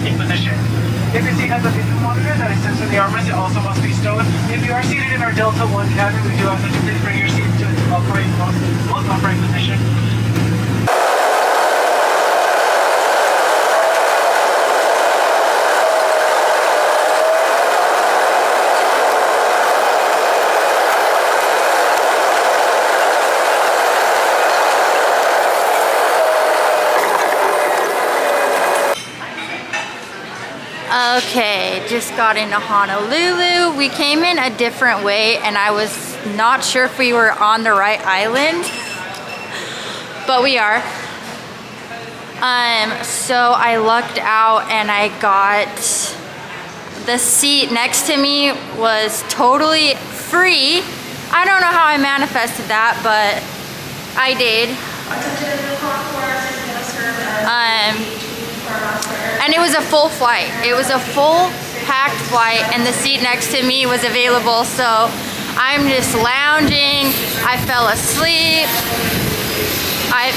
resting position. If your seat has a video monitor that extends to the armrest, it also must be stowed. If you are seated in our Delta 1 cabin, we do ask that you please bring your seat to its most upright position. Okay, just got into Honolulu. We came in a different way and I was not sure if we were on the right island, but we are. So I lucked out and I got the seat next to me was totally free. I don't know how I manifested that, but I did. And it was a full flight. It was a full packed flight and the seat next to me was available. So I'm just lounging. I fell asleep.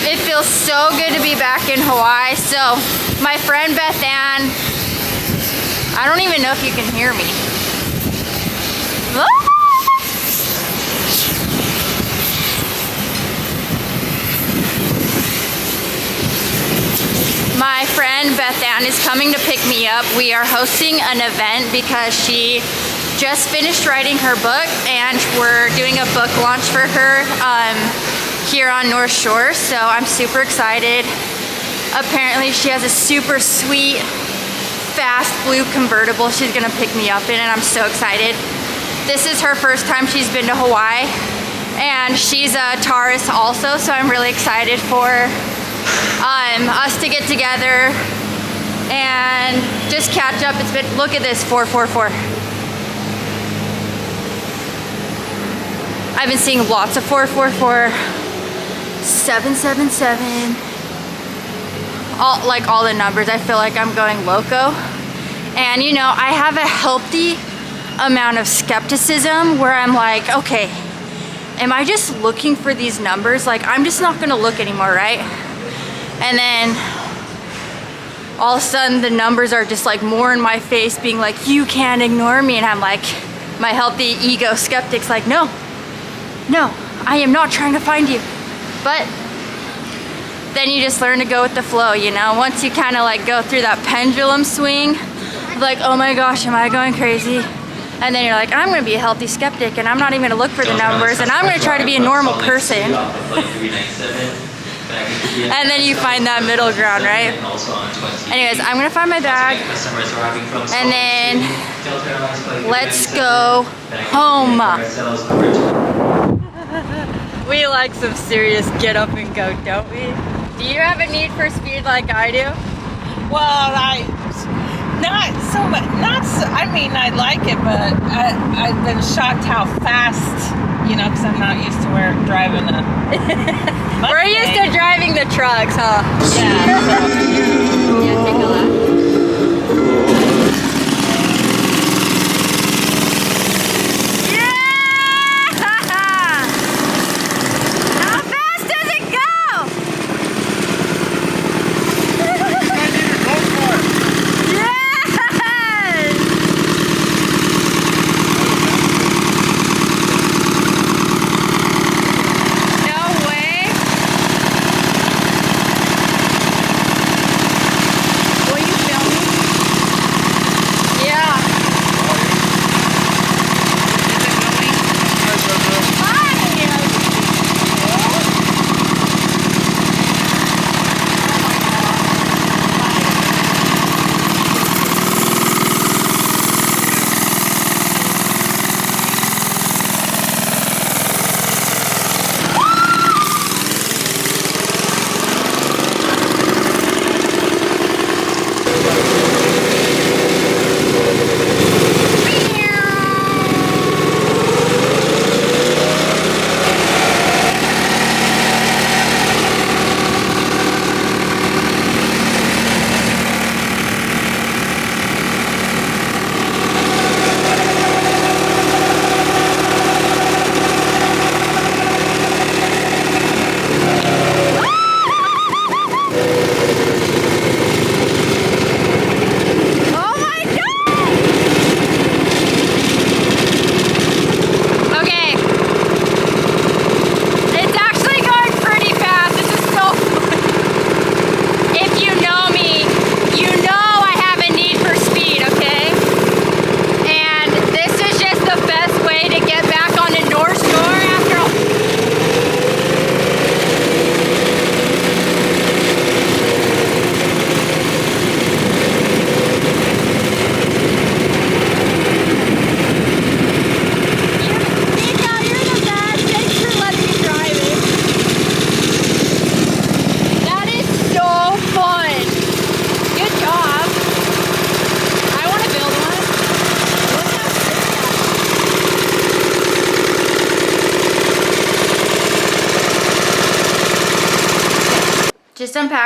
It feels so good to be back in Hawaii. So my friend Beth Ann, I don't even know if you can hear me. My friend Beth Ann is coming to pick me up. We are hosting an event because she just finished writing her book and we're doing a book launch for her here on North Shore. So I'm super excited. Apparently she has a super sweet, fast blue convertible she's gonna pick me up in and I'm so excited. This is her first time she's been to Hawaii and she's a Taurus also, so I'm really excited for us to get together and just catch up. It's been, look at this, 444. I've been seeing lots of 444, 777, all the numbers. I feel like I'm going loco. And you know, I have a healthy amount of skepticism where I'm like, okay, am I just looking for these numbers? Like, I'm just not gonna look anymore, right? And then all of a sudden the numbers are just like more in my face being like, you can't ignore me. And I'm like, my healthy ego skeptic's like, no, I am not trying to find you. But then you just learn to go with the flow, you know? Once you kind of like go through that pendulum swing, like, oh my gosh, am I going crazy? And then you're like, I'm gonna be a healthy skeptic and I'm not even gonna look for the numbers and I'm gonna try to be a normal person. And then you find that middle ground, right? Anyways, I'm gonna find my bag and then let's go home. We like some serious get up and go, don't we? Do you have a need for speed like I do? Well, not so much, I mean, I like it, but I've been shocked how fast, you know, because I'm not used to driving a We're used to driving the trucks, huh? Yeah. Yeah, take a lap.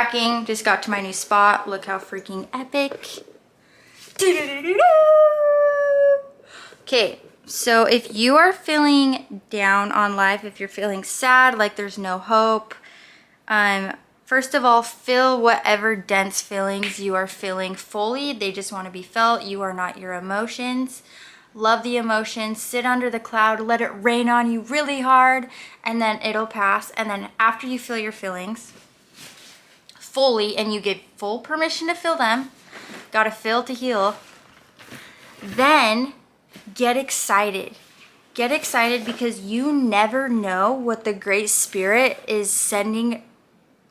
packing. Just got to my new spot. Look how freaking epic. Okay, so if you are feeling down on life, if you're feeling sad, like there's no hope, first of all, feel whatever dense feelings you are feeling fully. They just want to be felt. You are not your emotions. Love the emotions. Sit under the cloud. Let it rain on you really hard, and then it'll pass. And then after you feel your feelings fully and you give full permission to feel them, gotta feel to heal, then get excited. Get excited because you never know what the Great Spirit is sending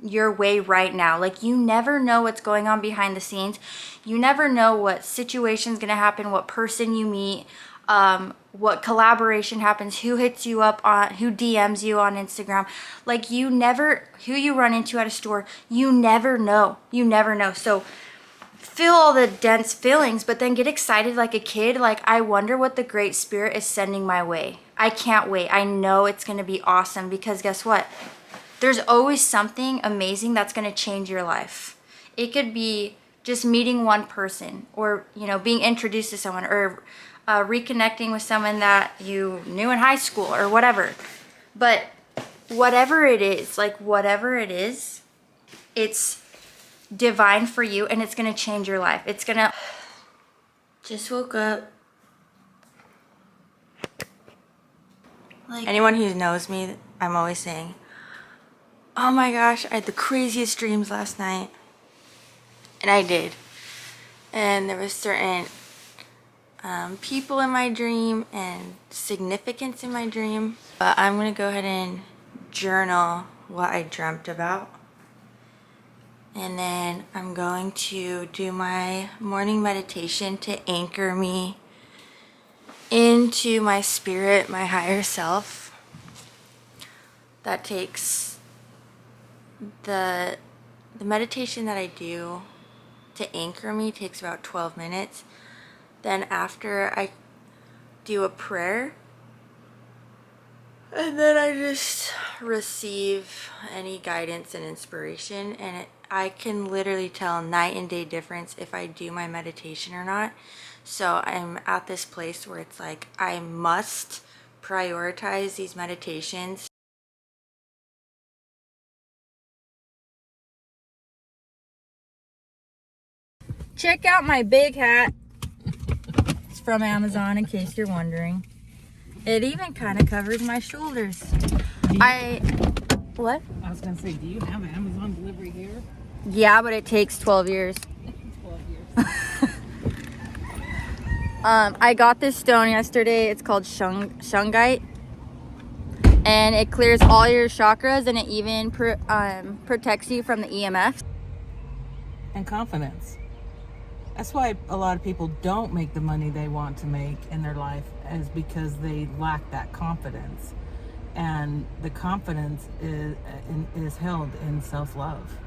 your way right now. Like, you never know what's going on behind the scenes. You never know what situation's gonna happen, what person you meet, what collaboration happens, who hits you up on, who DMs you on Instagram. Like, you never, who you run into at a store, you never know. You never know. So feel all the dense feelings, but then get excited like a kid. Like, I wonder what the Great Spirit is sending my way. I can't wait. I know it's gonna be awesome, because guess what? There's always something amazing that's going to change your life. It could be just meeting one person, or, you know, being introduced to someone, or reconnecting with someone that you knew in high school, or whatever. But whatever it is, like whatever it is, it's divine for you, and it's going to change your life. It's going to... Just woke up. Like, anyone who knows me, I'm always saying, oh my gosh, I had the craziest dreams last night. And I did. And there was certain people in my dream and significance in my dream. But I'm going to go ahead and journal what I dreamt about. And then I'm going to do my morning meditation to anchor me into my spirit, my higher self. That takes... The meditation that I do to anchor me takes about 12 minutes. Then after, I do a prayer, and then I just receive any guidance and inspiration, and I can literally tell night and day difference if I do my meditation or not. So I'm at this place where it's like I must prioritize these meditations. Check out my big hat. It's from Amazon, in case you're wondering. It even kind of covers my shoulders. What? I was gonna say, do you have Amazon delivery here? Yeah, but it takes 12 years. 12 years. I got this stone yesterday. It's called shungite. And it clears all your chakras, and it even protects you from the EMF. And confidence. That's why a lot of people don't make the money they want to make in their life, is because they lack that confidence. And the confidence is held in self-love.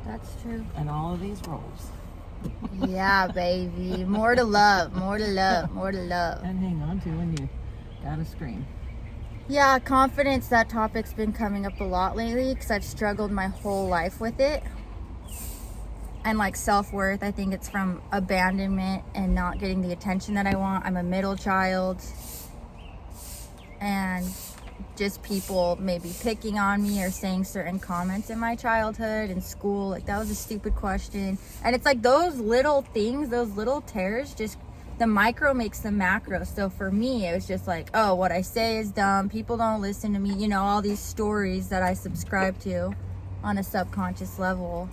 That's true. And all of these roles. Yeah, baby. More to love, more to love, more to love. And hang on to when you gotta scream. Yeah, confidence, that topic's been coming up a lot lately because I've struggled my whole life with it. And like self-worth, I think it's from abandonment and not getting the attention that I want. I'm a middle child. And just people maybe picking on me or saying certain comments in my childhood and school. Like, that was a stupid question. And it's like those little things, those little tears, just... the micro makes the macro. So for me, it was just like, oh, what I say is dumb. People don't listen to me. You know, all these stories that I subscribe to on a subconscious level.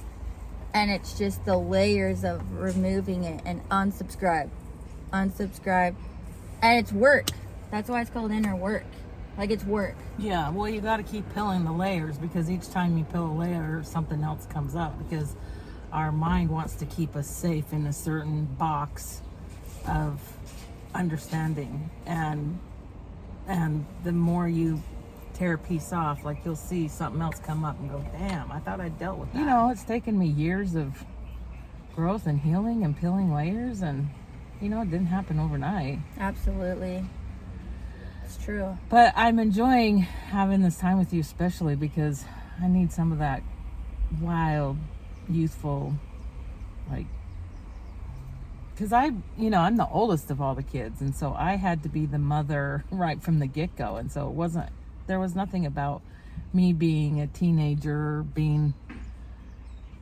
And it's just the layers of removing it and unsubscribe. And it's work. That's why it's called inner work. Like, it's work. Yeah, well, you got to keep peeling the layers, because each time you peel a layer, something else comes up, because our mind wants to keep us safe in a certain box of understanding, and the more you tear a piece off, like, you'll see something else come up and go, damn, I thought I dealt with that. You know, it's taken me years of growth and healing and peeling layers, and you know, it didn't happen overnight. Absolutely. It's true. But I'm enjoying having this time with you, especially because I need some of that wild, youthful, like, because I'm the oldest of all the kids, and so I had to be the mother right from the get-go, and so there was nothing about me being a teenager, being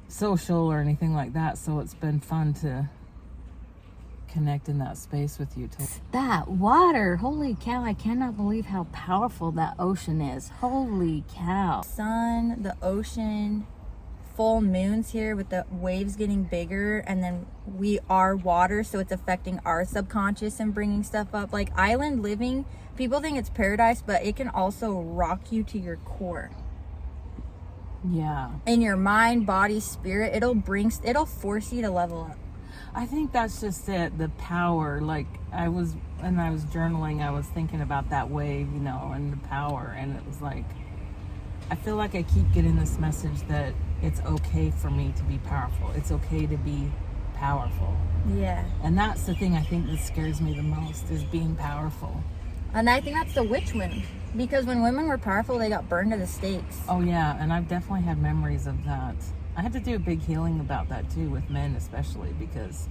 social or anything like that, so it's been fun to connect in that space with you. That water, holy cow, I cannot believe how powerful that ocean is. Holy cow. Sun, the ocean, full moons here with the waves getting bigger, and then we are water, so it's affecting our subconscious and bringing stuff up. Like island living, people think it's paradise, but it can also rock you to your core. Yeah. In your mind, body, spirit, it'll force you to level up. I think that's just it, the power. Like when I was journaling, I was thinking about that wave, and the power, and it was like, I feel like I keep getting this message that it's okay for me to be powerful. It's okay to be powerful. Yeah. And that's the thing I think that scares me the most, is being powerful. And I think that's the witch women. Because when women were powerful, they got burned to the stakes. Oh yeah, and I've definitely had memories of that. I had to do a big healing about that too, with men especially, because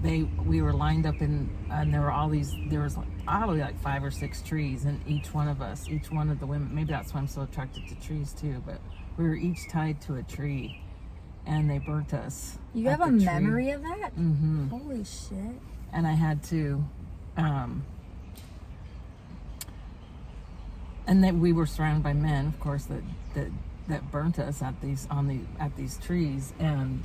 we were lined up and there was probably like 5 or 6 trees, and each one of the women, maybe that's why I'm so attracted to trees too, but we were each tied to a tree and they burnt us. You have a memory of that? Mm-hmm. Holy shit. And I had to and then we were surrounded by men, of course, that burnt us at these trees, and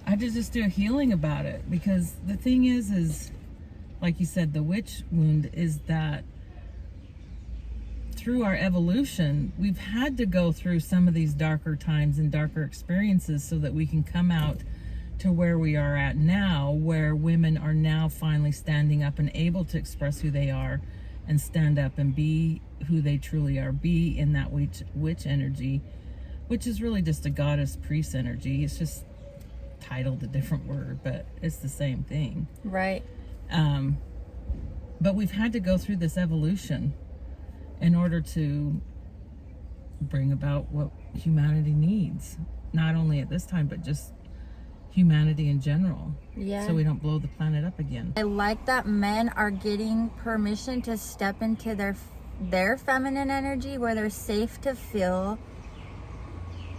I had to just do a healing about it, because the thing is like you said, the witch wound is that through our evolution, we've had to go through some of these darker times and darker experiences so that we can come out to where we are at now, where women are now finally standing up and able to express who they are and stand up and be who they truly are, be in that witch energy, which is really just a goddess priest energy. It's just titled a different word, but it's the same thing. Right. But we've had to go through this evolution in order to bring about what humanity needs, not only at this time, but just humanity in general. Yeah. So we don't blow the planet up again. I like that men are getting permission to step into their feminine energy, where they're safe to feel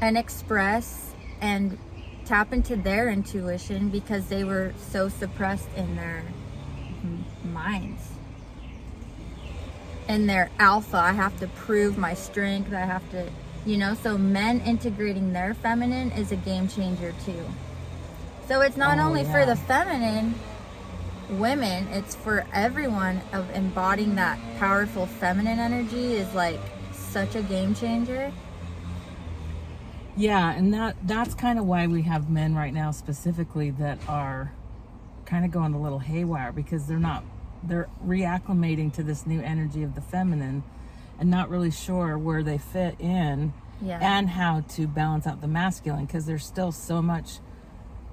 and express and tap into their intuition, because they were so suppressed in their minds. In their alpha, I have to prove my strength, I have to, so men integrating their feminine is a game changer too. So it's not only for the feminine women, it's for everyone. Of embodying that powerful feminine energy is like such a game changer. Yeah, and that's kind of why we have men right now specifically that are kind of going a little haywire, because they're reacclimating to this new energy of the feminine and not really sure where they fit in, and how to balance out the masculine, because there's still so much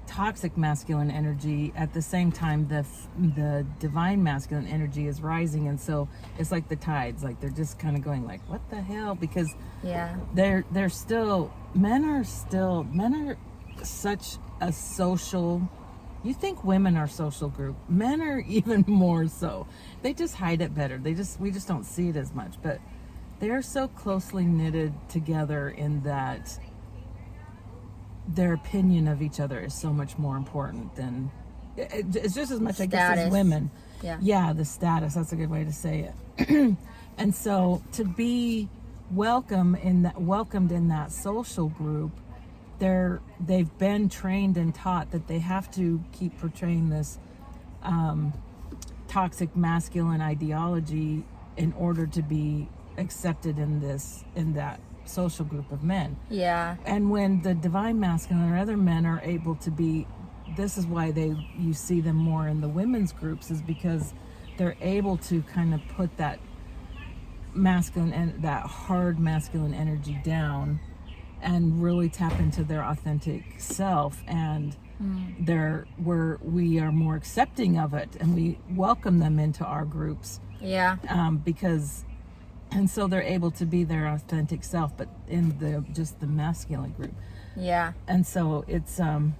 toxic masculine energy. At the same time, the divine masculine energy is rising, and so it's like the tides, like they're just kind of going like, what the hell, because they're still men are such a social, you think women are social group, men are even more so. They just hide it better. We just don't see it as much, but they're so closely knitted together in that their opinion of each other is so much more important than, it's just as much, I guess, as women. Yeah, the status, that's a good way to say it. And so to be welcomed in that social group, they've been trained and taught that they have to keep portraying this toxic masculine ideology in order to be accepted in that social group of men. Yeah. And when the divine masculine or other men are able to be, this is why you see them more in the women's groups, is because they're able to kind of put that masculine and that hard masculine energy down and really tap into their authentic self and We are more accepting of it, and we welcome them into our groups. Yeah. And so they're able to be their authentic self, but in the masculine group. Yeah. And so it's a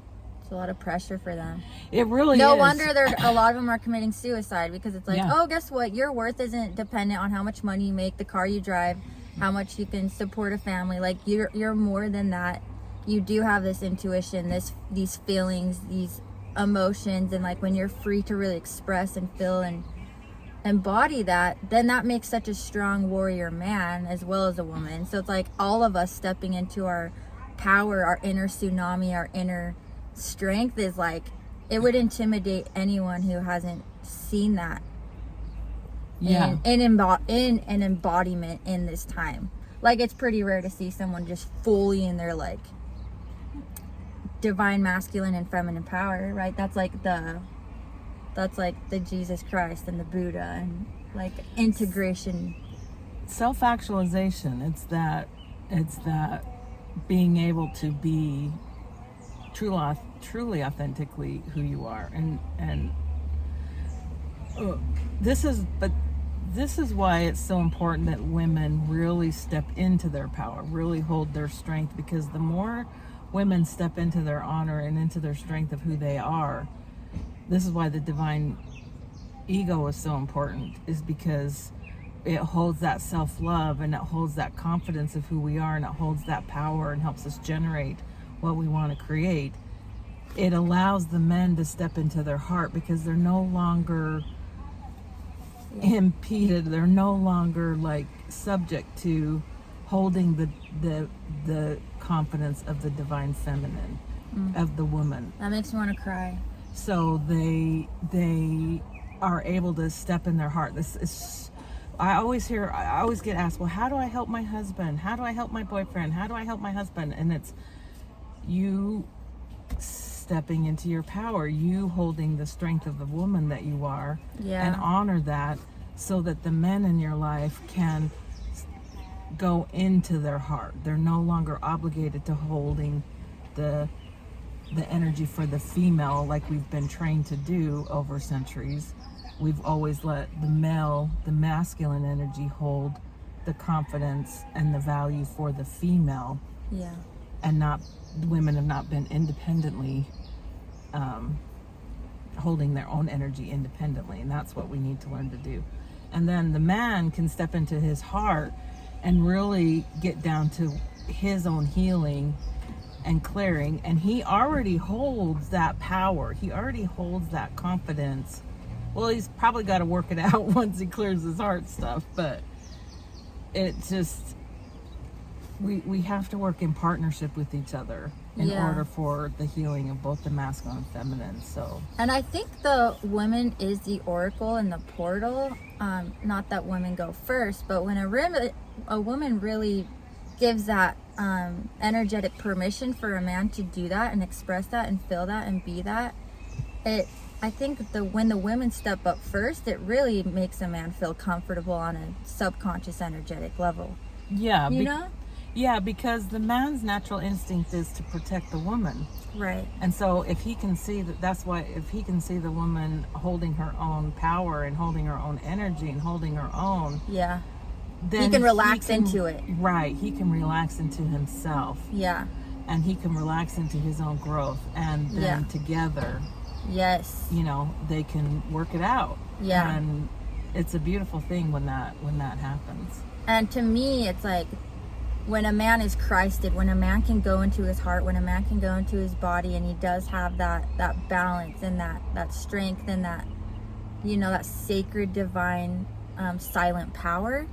lot of pressure for them. It really no is. wonder a lot of them are committing suicide, because it's like, Yeah. oh, guess what? Your worth isn't dependent on how much money you make, the car you drive, how much you can support a family. Like, you're more than that. You do have this intuition, these feelings, these emotions, and like when you're free to really express and feel and embody that, then that makes such a strong warrior man as well as a woman. So it's like all of us stepping into our power, our inner tsunami, our inner strength is like, it would intimidate anyone who hasn't seen that Yeah. in an embodiment in this time. Like, it's pretty rare to see someone just fully in their like divine masculine and feminine power, right? That's like the Jesus Christ and the Buddha and like integration. Self-actualization. It's that being able to be truly authentically who you are, and this is why it's so important that women really step into their power, really hold their strength, because the more women step into their honor and into their strength of who they are, this is why the divine ego is so important, is because it holds that self-love, and it holds that confidence of who we are, and it holds that power and helps us generate what we want to create. It allows the men to step into their heart, because they're no longer impeded, they're no longer like subject to holding the confidence of the divine feminine, of the woman. That makes me want to cry. So they are able to step in their heart. This is, I always get asked, well, how do I help my husband? How do I help my boyfriend? How do I help my husband? And it's you stepping into your power, you holding the strength of the woman that you are, and honor that, so that the men in your life can go into their heart. They're no longer obligated to holding the energy for the female like we've been trained to do over centuries. We've always let the masculine energy hold the confidence and the value for the female. Yeah. And women have not been independently holding their own energy independently, and that's what we need to learn to do. And then the man can step into his heart and really get down to his own healing and clearing, and he already holds that power, he already holds that confidence. Well, he's probably got to work it out once he clears his heart stuff, but it just, we have to work in partnership with each other in order for the healing of both the masculine and feminine. So, and I think the woman is the oracle and the portal. Not that women go first, but when a woman really gives that energetic permission for a man to do that and express that and feel that and be that, I think when the women step up first, it really makes a man feel comfortable on a subconscious energetic level. Yeah. You know? Yeah, because the man's natural instinct is to protect the woman. Right. And so if he can see if he can see the woman holding her own power and holding her own energy and holding her own. Yeah. Then he can relax into it. Right. He can relax into himself. Yeah. And he can relax into his own growth. And then together, yes, they can work it out. Yeah. And it's a beautiful thing when that happens. And to me, it's like, when a man is Christed, when a man can go into his heart, when a man can go into his body, and he does have that balance and that strength and that, that sacred, divine, silent power.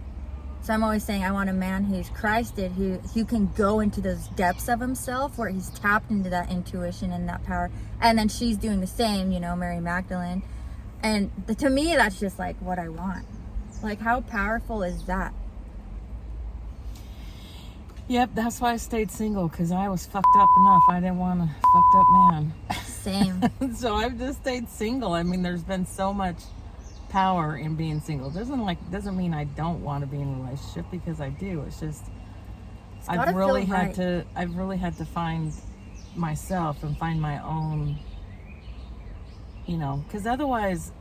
So I'm always saying I want a man who's Christed, who can go into those depths of himself, where he's tapped into that intuition and that power. And then she's doing the same, Mary Magdalene. And to me, that's just like what I want. Like, how powerful is that? Yep, that's why I stayed single, because I was fucked up enough. I didn't want a fucked up man. Same. So I've just stayed single. I mean, there's been so much power in being single. Doesn't mean I don't want to be in a relationship, because I do. It's just I've really had to find myself and find my own, because otherwise,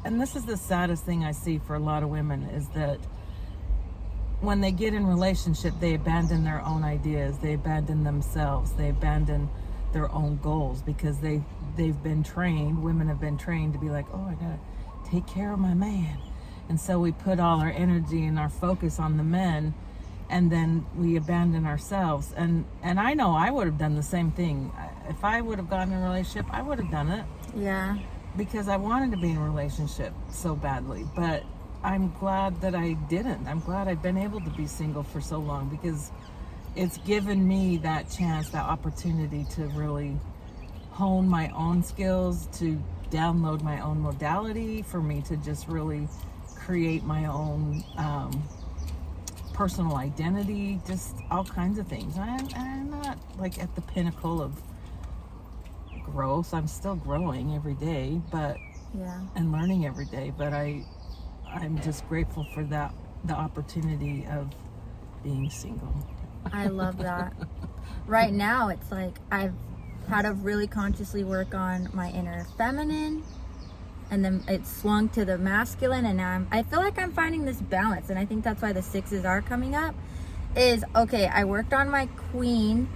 and this is the saddest thing I see for a lot of women, is that when they get in relationship, they abandon their own ideas, they abandon themselves, they abandon their own goals, because they've been trained, women have been trained to be like, oh, I gotta take care of my man. And so we put all our energy and our focus on the men, and then we abandon ourselves. And I know I would have done the same thing. If I would have gotten in a relationship, I would have done it. Yeah. Because I wanted to be in a relationship so badly. But I'm glad that I didn't. I'm glad I've been able to be single for so long, because it's given me that chance, that opportunity to really hone my own skills, to download my own modality, for me to just really create my own personal identity, just all kinds of things. I'm not like at the pinnacle of growth. I'm still growing every day, but and learning every day. But I'm just grateful for the opportunity of being single. I love that. Right now, it's like I've had to really consciously work on my inner feminine, and then it swung to the masculine, and now I feel like I'm finding this balance, and I think that's why the 6s are coming up. Is okay, I worked on my queen,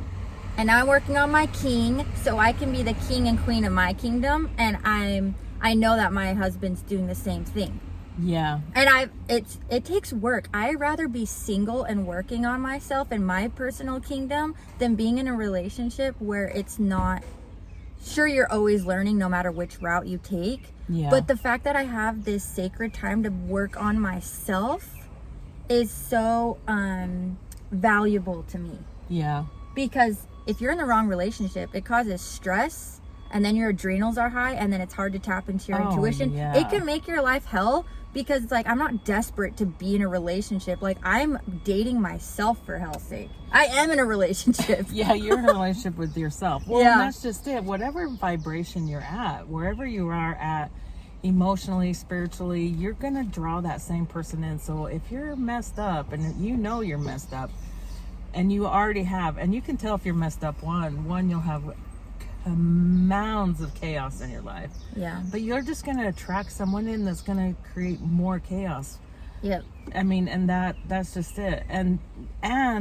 and now I'm working on my king, so I can be the king and queen of my kingdom, and I know that my husband's doing the same thing. Yeah. And it takes work. I'd rather be single and working on myself and my personal kingdom than being in a relationship where it's not, sure, you're always learning no matter which route you take. Yeah. But the fact that I have this sacred time to work on myself is so valuable to me. Yeah. Because if you're in the wrong relationship, it causes stress, and then your adrenals are high, and then it's hard to tap into your intuition. Yeah. It can make your life hell, because it's like, I'm not desperate to be in a relationship. Like, I'm dating myself, for hell's sake. I am in a relationship. Yeah, you're in a relationship with yourself. Well, Yeah. that's just it. Whatever vibration you're at, wherever you are at emotionally, spiritually, you're going to draw that same person in. So if you're messed up, and you're messed up, and you already have, and you can tell if you're messed up, one, you'll have mounds of chaos in your life. Yeah. But you're just going to attract someone in that's going to create more chaos. Yep. I mean, and that's just it. And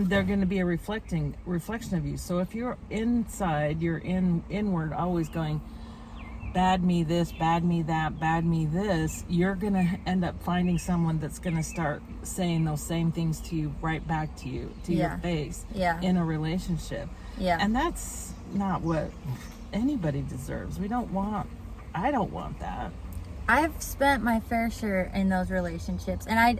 they're going to be a reflection of you. So if you're inside, you're inward, always going, bad me this, bad me that, bad me this, you're going to end up finding someone that's going to start saying those same things to you, right back to you, to your face, in a relationship. Yeah. And that's not what anybody deserves. I don't want that. I've spent my fair share in those relationships, and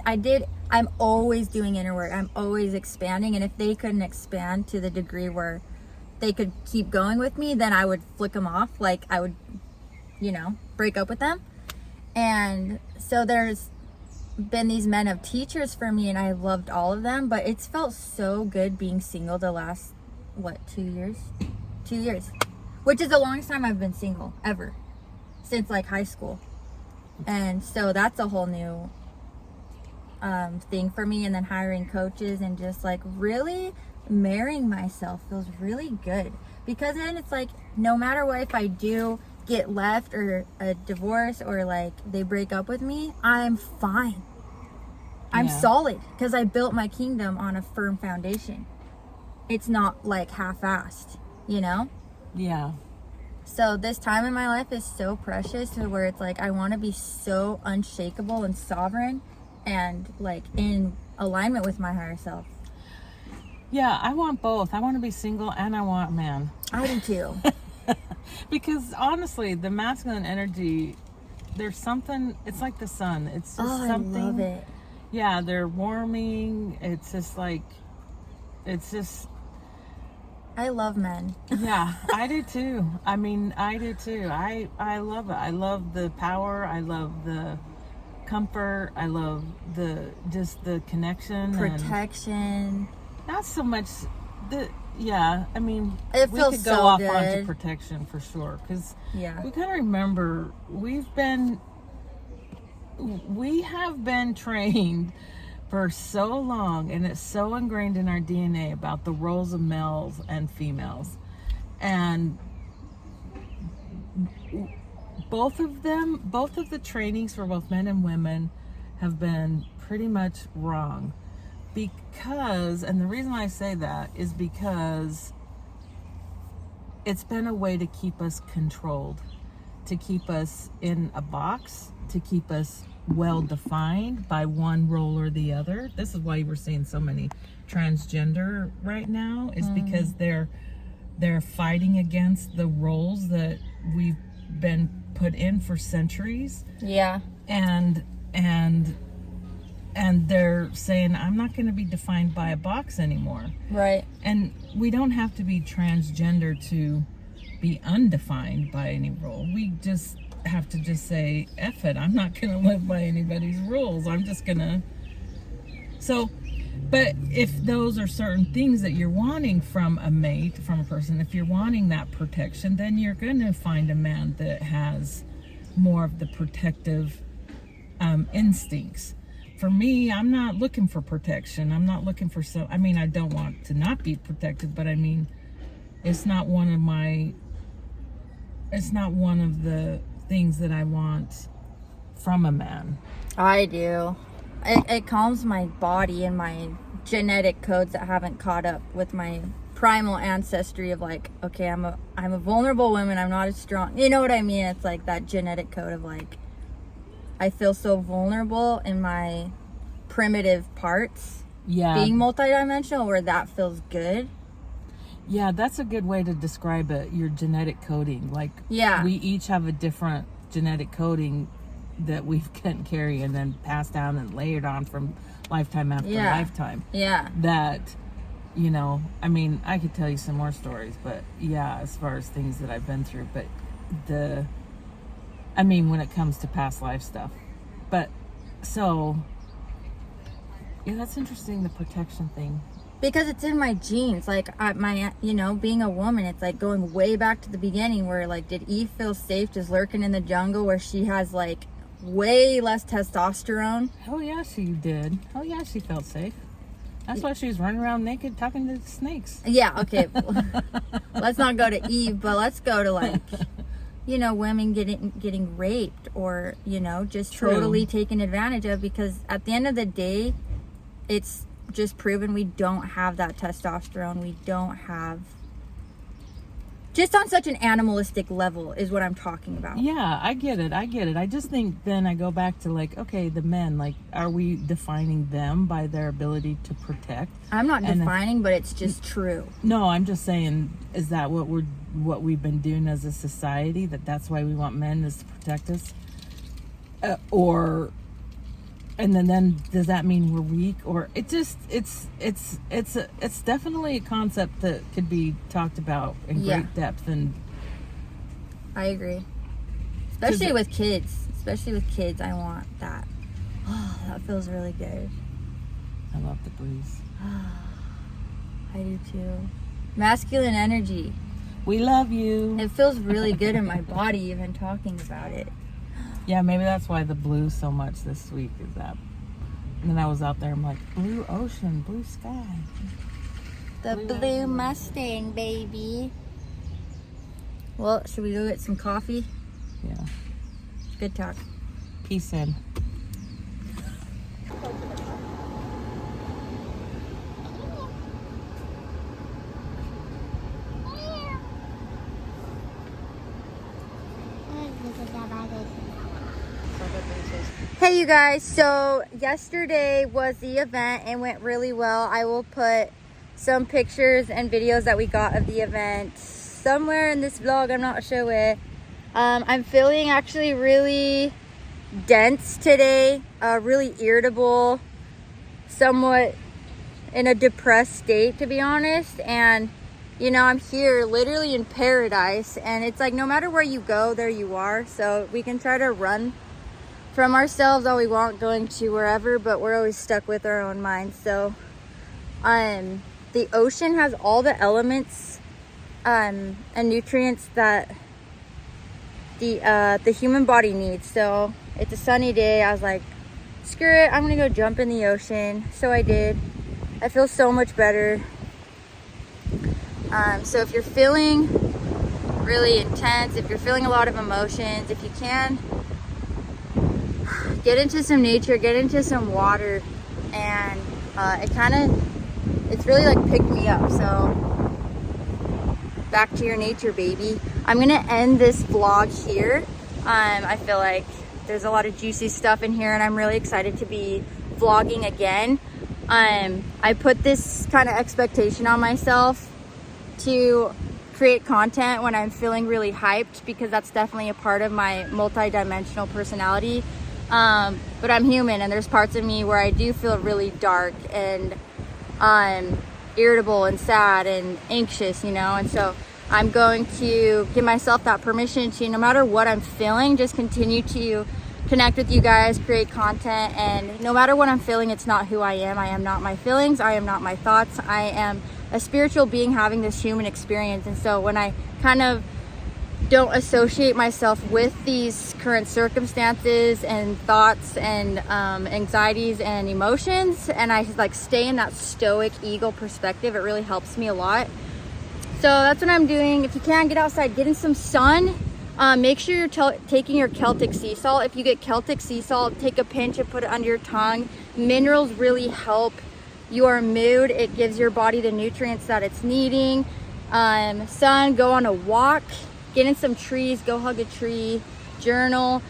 I'm always doing inner work. I'm always expanding, and if they couldn't expand to the degree where they could keep going with me, then I would flick them off. Like, I would, break up with them. And so there's been these men of teachers for me, and I loved all of them, but it's felt so good being single the last, 2 years? 2 years. Which is the longest time I've been single, ever. Since, high school. And so that's a whole new thing for me. And then hiring coaches and just, really marrying myself feels really good. Because then it's no matter what, if I do get left or a divorce or, they break up with me, I'm fine. I'm solid. Because I built my kingdom on a firm foundation. It's not, half-assed, Yeah. So this time in my life is so precious, to where it's I want to be so unshakable and sovereign and in alignment with my higher self. Yeah, I want both. I want to be single and I want a man. I do too. Because honestly, the masculine energy, there's something, it's like the sun. It's just something. I love it. Yeah, they're warming. It's just I love men. Yeah, I do too. I do too. I love it. I love the power. I love the comfort. I love the connection. Protection. Not so much it we feels could go so off good. onto protection for sure. Because we gotta remember, we have been trained for so long, and it's so ingrained in our DNA about the roles of males and females, And both of the trainings for both men and women have been pretty much wrong. Because, and the reason I say that is because it's been a way to keep us controlled, to keep us in a box, to keep us well defined by one role or the other. This is why we're seeing so many transgender right now, is because they're fighting against the roles that we've been put in for centuries. Yeah. And they're saying, I'm not going to be defined by a box anymore. Right. And we don't have to be transgender to be undefined by any role. We just have to just say, F it, I'm not going to live by anybody's rules. I'm just going to... So, but if those are certain things that you're wanting from a mate, from a person, if you're wanting that protection, then you're going to find a man that has more of the protective instincts. For me, I'm not looking for protection. I'm not looking for I don't want to not be protected, but I mean, it's not one of the things that I want from a man. I do. It calms my body and my genetic codes that haven't caught up with my primal ancestry of like, okay, I'm a vulnerable woman. I'm not as strong. You know what I mean? It's like that genetic code of like, I feel so vulnerable in my primitive parts. Yeah. Being multidimensional, where that feels good. Yeah, that's a good way to describe it. Your genetic coding. Like, yeah, we each have a different genetic coding that we can carry and then pass down and layered on from lifetime after lifetime. Yeah. That, you know, I mean, I could tell you some more stories, but yeah, as far as things that I've been through, but when it comes to past life stuff. But so, yeah, that's interesting, the protection thing. Because it's in my genes. Like, being a woman, it's like going way back to the beginning where, like, did Eve feel safe just lurking in the jungle where she has, like, way less testosterone? Oh, yeah, she did. Oh, yeah, she felt safe. That's why she was running around naked talking to the snakes. Yeah, okay. Let's not go to Eve, but let's go to, like, women getting raped or, just True. Totally taken advantage of, because at the end of the day, it's just proven we don't have that testosterone. We don't have, just on such an animalistic level is what I'm talking about. Yeah, I get it. I just think then I go back to like, okay, the men, like, are we defining them by their ability to protect? I'm not defining, but it's just true. No, I'm just saying, is that what we've been doing as a society? That's why we want men, is to protect us? And then does that mean we're weak? Or it's definitely a concept that could be talked about in great depth. And I agree, especially with kids. I want that. Oh, that feels really good. I love the breeze. I do too. Masculine energy. We love you. It feels really good in my body even talking about it. Yeah, maybe that's why the blue so much this week is that. And then I was out there, I'm like, blue ocean, blue sky. The blue Mustang, baby. Well, should we go get some coffee? Yeah. Good talk. Peace in. Hey you guys, so yesterday was the event and went really well. I will put some pictures and videos that we got of the event somewhere in this vlog, I'm not sure where. I'm feeling actually really dense today, really irritable, somewhat in a depressed state, to be honest. And I'm here literally in paradise, and it's like no matter where you go, there you are. So we can try to run from ourselves all we want, going to wherever, but we're always stuck with our own minds. So the ocean has all the elements and nutrients that the human body needs. So it's a sunny day. I was like, screw it, I'm gonna go jump in the ocean. So I did. I feel so much better. So if you're feeling really intense, if you're feeling a lot of emotions, if you can, get into some nature, get into some water, and it's really like picked me up. So back to your nature, baby. I'm gonna end this vlog here. I feel like there's a lot of juicy stuff in here, and I'm really excited to be vlogging again. I put this kind of expectation on myself to create content when I'm feeling really hyped, because that's definitely a part of my multi-dimensional personality. But I'm human, and there's parts of me where I do feel really dark and irritable and sad and anxious, you know. And so I'm going to give myself that permission to, no matter what I'm feeling, just continue to connect with you guys, create content. And no matter what I'm feeling, it's not who I am. I am not my feelings. I am not my thoughts. I am a spiritual being having this human experience. And so when I kind of don't associate myself with these current circumstances and thoughts and anxieties and emotions, and I like stay in that stoic eagle perspective, it really helps me a lot. So that's what I'm doing. If you can, get outside, get in some sun. Make sure you're taking your Celtic sea salt. If you get Celtic sea salt, take a pinch and put it under your tongue. Minerals really help your mood. It gives your body the nutrients that it's needing. Sun, go on a walk, get in some trees, go hug a tree, journal.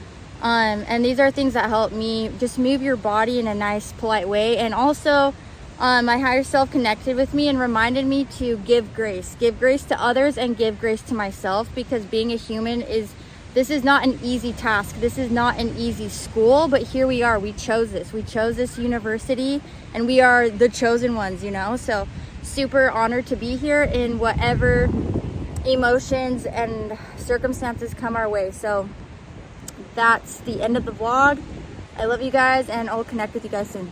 And these are things that help me just move your body in a nice, polite way. And also, my higher self connected with me and reminded me to give grace to others and give grace to myself, because being a human this is not an easy task. This is not an easy school, but here we are. We chose this university, and we are the chosen ones, you know. So super honored to be here in whatever emotions and circumstances come our way. So that's the end of the vlog. I love you guys, and I'll connect with you guys soon.